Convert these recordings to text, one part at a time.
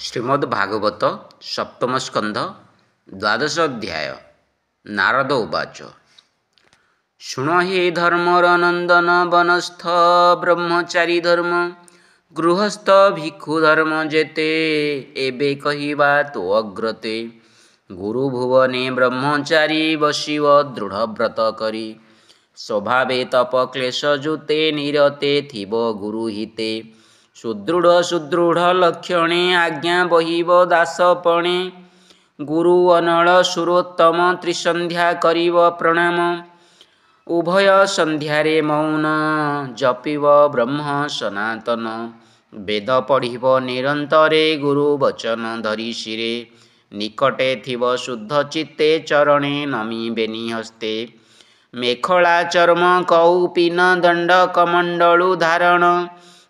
श्रीमद्भागवत सप्तम स्कंध द्वादश अध्याय। नारद उवाच। शुण हे धर्मरनंदन वनस्थ ब्रह्मचारी धर्म गृहस्थ भिक्षु धर्म जेते एबे कहिबा तो अग्रते। गुरु भुवने ब्रह्मचारी बसिव दृढ़व्रत करी स्वभावे तप क्लेश जुते निरते थिब गुरु हिते। सुदृढ़ लक्षणे आज्ञा बहिब दासपणे गुरु अनल सुरोत्तम त्रिसंध्या करिव प्रणाम। उभय संध्यारे मौन जपिव ब्रह्म सनातन वेद पढ़िब निरंतरे गुरु वचन धरि शिरे। निकटे थिब शुद्ध चित्ते चरणे नमी बेनी हस्ते मेखला चर्म कौपिन दंड कमंडलु धारण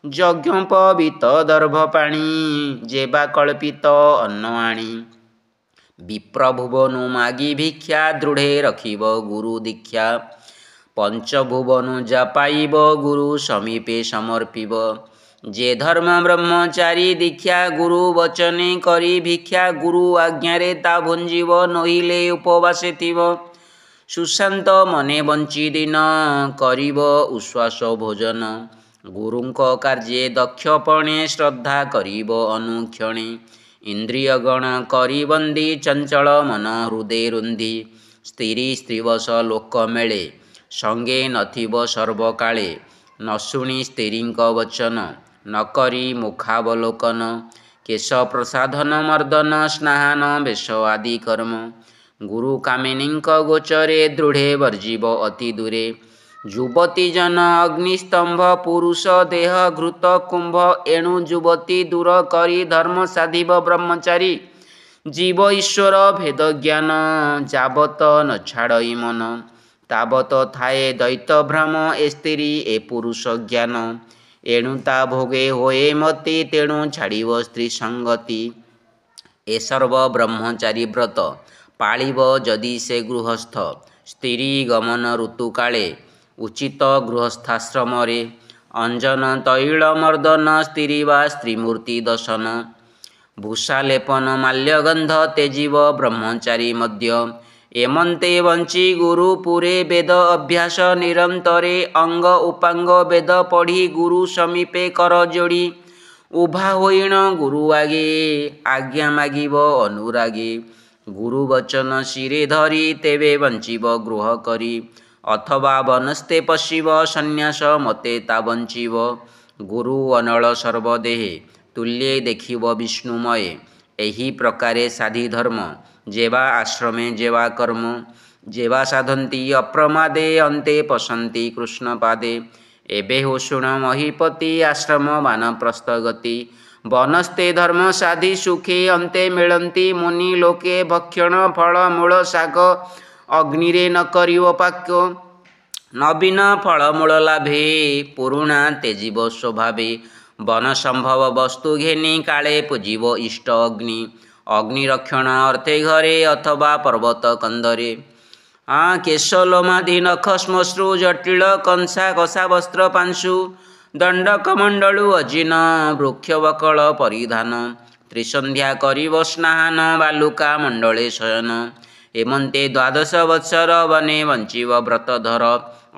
यज्ञोपवीत दर्भ पाणी जेबा कल्पित अन्न आणी। विप्रभुवनु मागी भिक्षा दृढ़े रखिब गुरु दीक्षा पंचभुवनु जा पाइब गुरु समीपे समर्पिब। जे धर्म ब्रह्मचारी दीक्षा गुरु वचने करी भिक्षा गुरु आज्ञारे ता भुंजीव नहिले उपवासे थिब। सुशांत मने बंची दिन करिब उश्वास भोजन गुरुंक कार्ये दक्षपणे श्रद्धा करिब अनुक्षणे। इंद्रिय गण करी बंदी चंचल मन हृदय रुंधी स्त्री स्त्रीवश लोक मेले संगे नथिब सर्वकाले। न शुणी स्त्रींक वचन न करी मुखावलोकन केश प्रसाधन मर्दन स्नान वेश आदि कर्म। गुरु कामिनींक गोचरे दृढ़े वर्जिब अति दूरे। युवती जन अग्निस्तंभ पुरुष देह घृत कुंभ एणु युवती दूर करी धर्म साधिब ब्रह्मचारी। जीव ईश्वर भेद ज्ञान जाबत न छाड़ई मन ताबत थाए दैत भ्रम ए स्त्री ए पुरुष ज्ञान। एणु ता भोगे होए मति तेणु छाड़िब स्त्री संगति। ए सर्व ब्रह्मचारी व्रत पाଳିब जदि से गृहस्थ स्त्री गमन ऋतु काले उचित गृहस्थाश्रम रे। अंजन तैल मर्दन स्त्री वा स्त्रीमूर्ति दर्शन भूषा लेपन माल्यगंध तेजीव ब्रह्मचारी मध्य। एमंते वंची गुरु पुरे वेद अभ्यास निरंतरे अंग उपांग वेद पढ़ी गुरु समीपे कर जोड़ी। उभा होइण गुरु आगे आज्ञा मागिब अनुरागे गुरु वचन शिरे धरी तेबे वंचिब गृह करी। अथवा वनस्ते पशिब संन्यास मते ता वंचिब। गुरु अनल सर्वदेहे तुल्ये देखिब विष्णुमये एही प्रकारे साधी धर्म जेवा आश्रमे जेवा कर्म। जेवा साधंती अप्रमादे अन्ते पशन्ति कृष्ण पादे। एबे हो शुण महीपति आश्रम वानप्रस्थ गति। वनस्ते धर्म साधी सुखे अन्ते मिलन्ति मुनि लोके भक्षण फल मूल शाग अग्निरे न करिव पाक्य। नवीन फलमूल लाभे पुरुणा तेजीव स्वभावे वन संभव वस्तु घेनी काले पूजिव इष्ट अग्नि। अग्निरक्षण अर्थे घरे अथवा पर्वत कंदरे। केश लोमादि नख श्मश्रु जटिल कंसा कषा वस्त्र पांशु दंड कमंडलु अजिन वृक्ष बकल परिधान। त्रिसंध्या करिव स्नान बालुका मंडले शयन। एमंते द्वादश वत्सर वने वंचिव व्रतधर।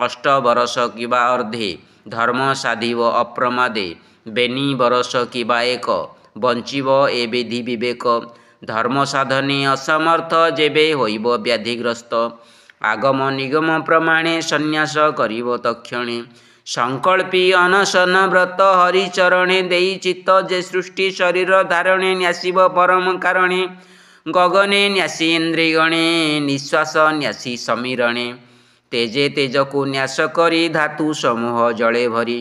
अष्ट बरस किबा अर्धे धर्म साधिव अप्रमादे बेनी बरस किबा एक बंचिव ए विधि विवेक। धर्म साधने असमर्थ जेबे होइब व्याधिग्रस्त आगम निगम प्रमाणे संन्यास करिव तक्षणे। संकल्पी अनशन व्रत हरिचरणे देई चित्त जे सृष्टि शरीर धारणे न्यासिव परम कारणे। गगने न्यासी इंद्रियगणे निश्वास न्यासी समीरणे। तेजे तेजको न्यास करी धातु समूह जले भरी।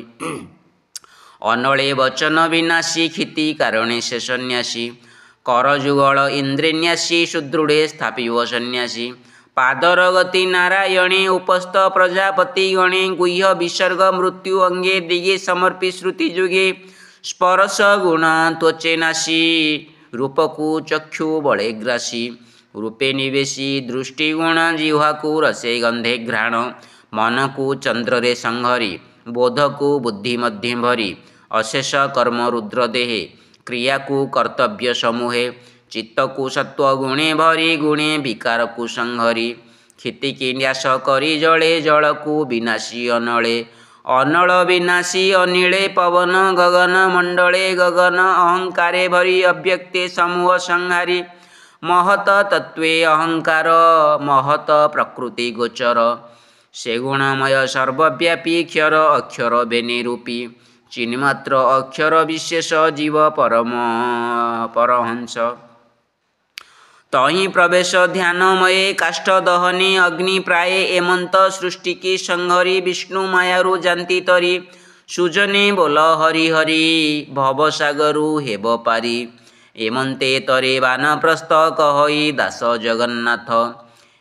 अनले वचन विनाशी क्षिति कारणे से सन्यासी। कर जुगल इंद्रे न्यासी सुदृढ़े स्थापिव सन्यासी। पादर गति नारायणे उपस्थ प्रजापति गणे गुह्य विसर्ग मृत्यु अंगे दिगे समर्पी श्रुति जुगे। स्पर्श गुण त्वचे नाशी रूपकु चक्षु बले ग्रासी। रूपे निवेशी दृष्टि गुण जिह्वा को रसे गंधे घ्राण। मन को चंद्र रे संहरी बोध को बुद्धि मध्य भरी। अशेष कर्म रुद्र देहे क्रिया को कर्तव्य समूहे चित्त को सत्व गुणे भरी गुणे विकार को संहरी क्षिति की न्यास करी जले जल को विनाशी अनले अनल विनाशी अनिले पवन गगन मंडले गगन अहंकारे भरी अव्यक्ते समूह संहारी महत तत्वे अहंकार महत प्रकृति गोचर से गुणमय सर्वव्यापी क्षर अक्षर बेनिरूपी चिन्मात्र अक्षर विशेष जीव परम परहंस तहि प्रवेश ध्यानमये काष्ठ दहने अग्नि प्राय एमंत सृष्टि की संहरी विष्णु मायारु जानती तरी सुजने बोल हरि हरि भवसागरु हेब पारी एमंते तरे वानप्रस्थ कहई दास जगन्नाथ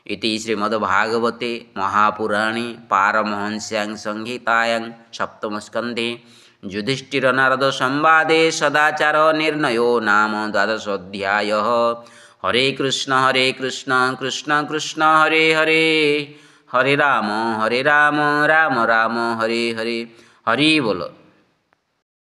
इति श्रीमद्भागवते महापुराणे पारमहंस्यां संहितायां सप्तमस्कन्धे युधिष्ठिर नारद संवादे सदाचार निर्णयो नाम द्वादशोऽध्यायः। हरे कृष्ण कृष्ण कृष्ण हरे हरे हरे राम राम राम हरे हरे हरि बोल।